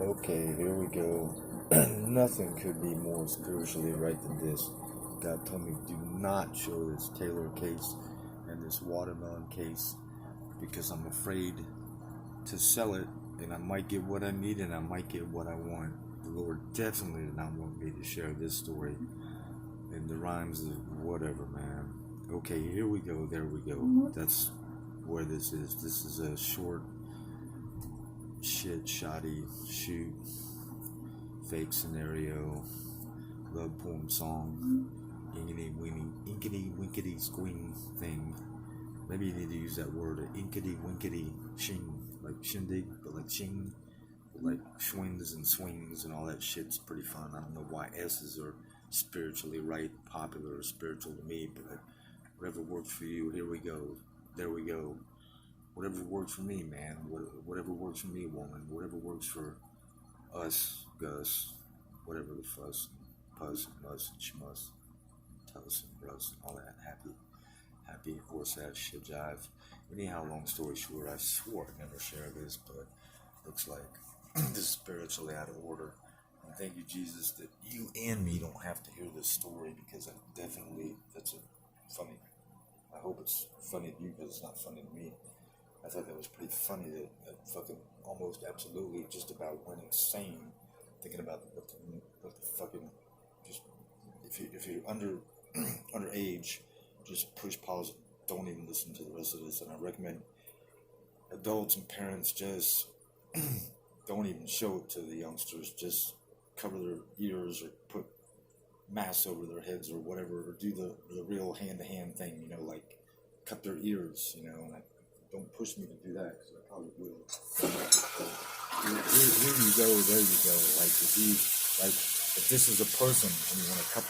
Okay, here we go. Nothing could be more spiritually right than this. God told me, do not show this Taylor case and this watermelon case because I'm afraid to sell it and I might get what I need and I might get what I want. The Lord definitely did not want me to share this story in the rhymes of whatever, man. Okay, here we go, there we go. That's where this is. This is a short, shit, shoddy, shoot, fake scenario, love poem song, inkity winkety squing thing. Maybe you need to use that word, inkity winkety shing, like shindig, but like shing, but like swings and swings and all that shit's pretty fun. I don't know why S's are spiritually right, popular or spiritual to me, but whatever works for you, here we go, there we go. Whatever works for me, man. Whatever works for me, woman. Whatever works for us, Gus. Whatever the fuss, puzz, muss, and schmuss, tuss and russ, and all that happy horse ass shit jive. Anyhow, long story short, I swore I'd never share this, but looks like this is spiritually out of order. And thank you, Jesus, that you and me don't have to hear this story because that's a funny. I hope it's funny to you because it's not funny to me. I thought that was pretty funny that fucking almost absolutely just about went insane thinking about what the fucking just if you're underage, just push pause, don't even listen to the rest of this. And I recommend adults and parents just don't even show it to the youngsters. Just cover their ears or put masks over their heads or whatever, or do the real hand-to-hand thing, like cut their ears, and don't push me to do that because I probably will. Here you go, there you go. If this is a person and you want to cup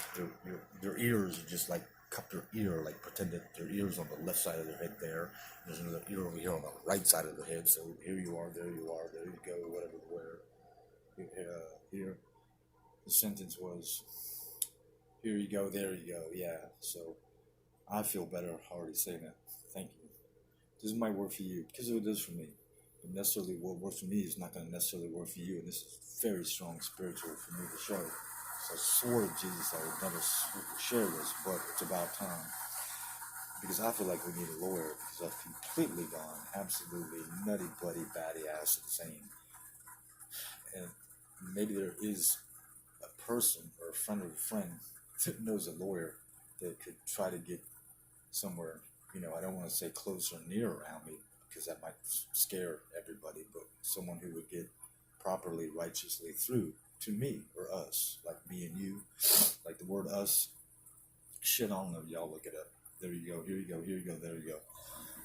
their ears, you just cup their ear, pretend that their ear's on the left side of their head there. There's another ear over here on the right side of their head. So here you are, there you go, whatever the where. Here, the sentence was, here you go, there you go. Yeah, so I feel better already saying that. Thank you. This might work for you because it does for me. But necessarily what works for me is not going to necessarily work for you. And this is very strong spiritual for me to show. So I swore to Jesus I would never share this, but it's about time. Because I feel like we need a lawyer because I've completely gone absolutely nutty, bloody, batty ass insane. And maybe there is a person or a friend of a friend that knows a lawyer that could try to get somewhere. I don't want to say close or near around me because that might scare everybody, but someone who would get properly, righteously through to me or us, like me and you, like the word us. Shit, I don't know. Y'all look it up. There you go. Here you go. Here you go. There you go.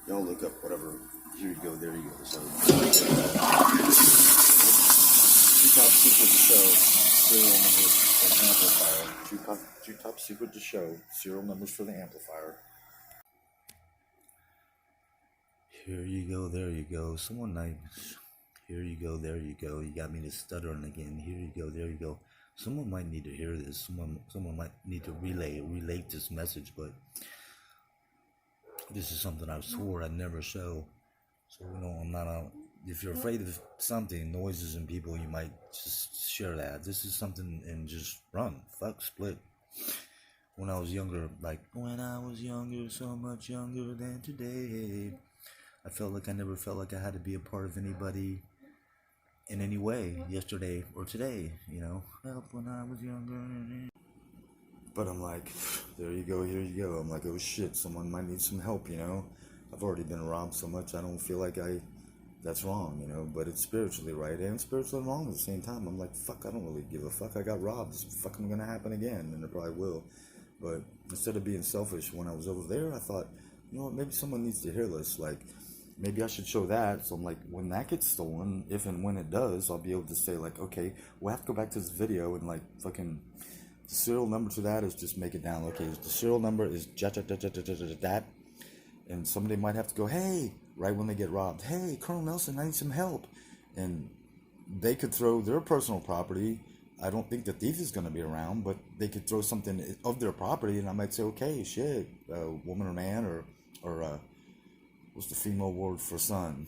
Y'all look up whatever. Here you go. There you go. So, two top secret to show. Serial numbers for the amplifier. Two top secret to show. Serial numbers for the amplifier. Here you go, there you go. Someone nice. Here you go, there you go. You got me to stuttering again. Here you go, there you go. Someone might need to hear this. Someone might need to relate this message, but this is something I swore I'd never show. So I'm not a. If you're afraid of something, noises and people, you might just share that. This is something and just run. Fuck, split. When I was younger, so much younger than today. I never felt like I had to be a part of anybody in any way, yesterday or today, help when I was younger. But I'm like, there you go, here you go. I'm like, oh shit, someone might need some help, I've already been robbed so much, I don't feel like that's wrong, but it's spiritually right and spiritually wrong at the same time. I'm like, fuck, I don't really give a fuck. I got robbed. It's fucking gonna happen again, and it probably will. But instead of being selfish, when I was over there, I thought, maybe someone needs to hear this, maybe I should show that. So I'm like, when that gets stolen, if and when it does, I'll be able to say okay, we'll have to go back to this video and fucking the serial number to that is just make it down. Okay, the serial number is that, and somebody might have to go, hey, right when they get robbed, hey, Colonel Nelson, I need some help, and they could throw their personal property. I don't think the thief is going to be around, but they could throw something of their property, and I might say, okay, shit, woman or man, or what's the female word for son?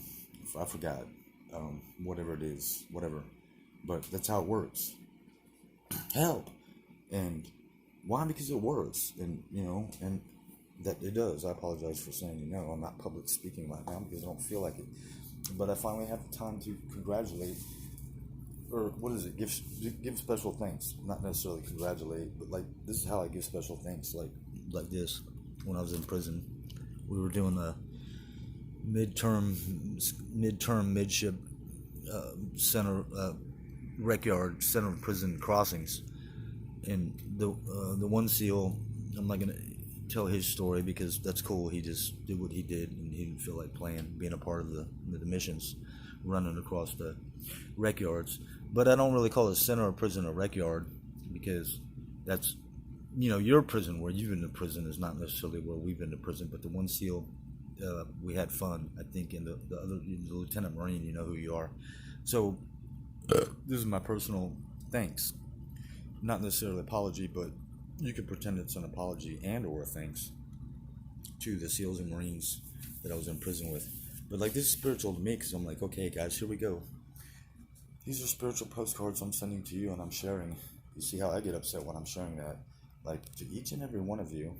I forgot. Whatever it is, whatever. but that's how it works. Help! And why? Because it works, and and that it does. I apologize for saying I'm not public speaking right now because I don't feel like it. But I finally have the time to congratulate, or what is it? Give special thanks. Not necessarily congratulate, but like this is how I give special thanks. Like this. When I was in prison, we were doing a midship center rec yard center of prison crossings, and the one SEAL, I'm not gonna tell his story because that's cool. He just did what he did, and he didn't feel like being a part of the missions, running across the rec yards. But I don't really call it center of prison a rec yard because that's your prison where you've been to prison is not necessarily where we've been to prison. But the one SEAL, we had fun. I think, and the other, the Lieutenant Marine, you know who you are. So this is my personal thanks, not necessarily apology, but you could pretend it's an apology and or a thanks to the SEALs and Marines that I was in prison with. But like this is spiritual to me because I'm like, okay, guys, here we go. These are spiritual postcards I'm sending to you and I'm sharing. You see how I get upset when I'm sharing that? Like to each and every one of you,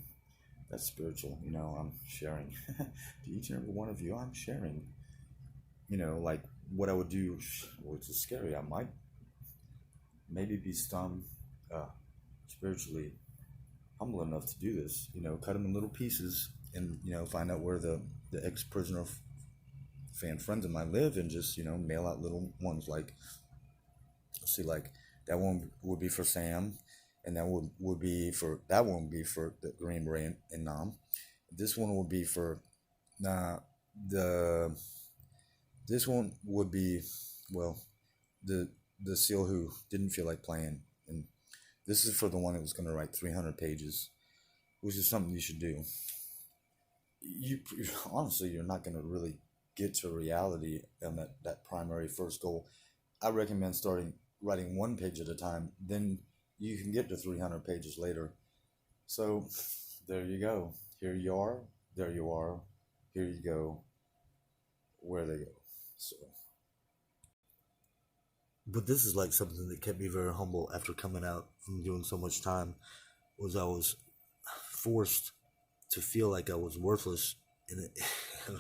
that's spiritual. I'm sharing. To each and every one of you, I'm sharing. Like what I would do, which is scary. I might maybe be stung spiritually humble enough to do this. Cut them in little pieces and find out where the ex-prisoner fan friends of mine live and just mail out little ones. Like, let's see, like that one would be for Sam, and that one would be for the Green Beret and Nam. This one would be for this one would be, well, the SEAL who didn't feel like playing, and this is for the one that was going to write 300 pages, which is something you should do. You honestly, you're not going to really get to reality on that primary first goal. I recommend starting writing 1 page at a time, then you can get to 300 pages later. So there you go. Here you are. There you are. Here you go. Where they go. So, but this is like something that kept me very humble after coming out from doing so much time. Was I was forced to feel like I was worthless, and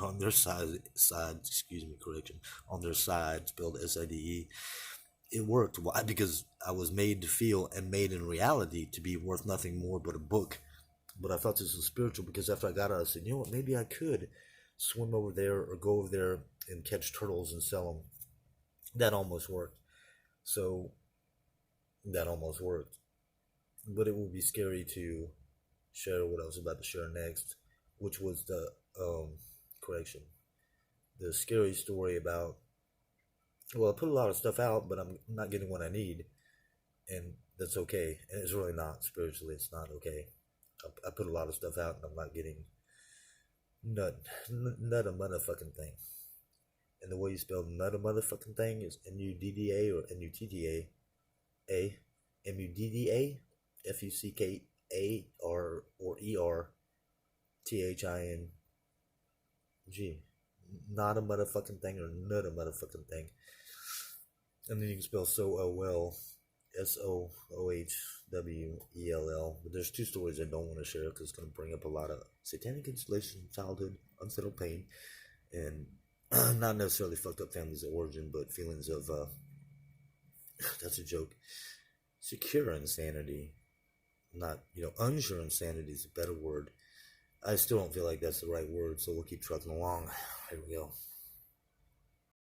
on their side, excuse me, correction, on their side, spelled SIDE, it worked. Why? Because I was made to feel and made in reality to be worth nothing more but a book. But I felt this was spiritual because after I got out, I said, you know what, maybe I could swim over there or go over there and catch turtles and sell them. That almost worked. So that almost worked. But it would be scary to share what I was about to share next, which was the scary story about, well, I put a lot of stuff out, but I'm not getting what I need, and that's okay. And it's really not spiritually. It's not okay. I put a lot of stuff out, and I'm not getting not a motherfucking thing. And the way you spell not a motherfucking thing is NUDDA or NUTTA, MUDDA, FUCKA or ERTHING. Not a motherfucking thing or not a motherfucking thing. And then you can spell SOOL, SOOHWELL. But there's 2 stories I don't want to share because it's going to bring up a lot of satanic installation, childhood, unsettled pain, and not necessarily fucked up families of origin, but feelings of, that's a joke, secure insanity. Not, unsure insanity is a better word. I still don't feel like that's the right word, so we'll keep trucking along. Here we go.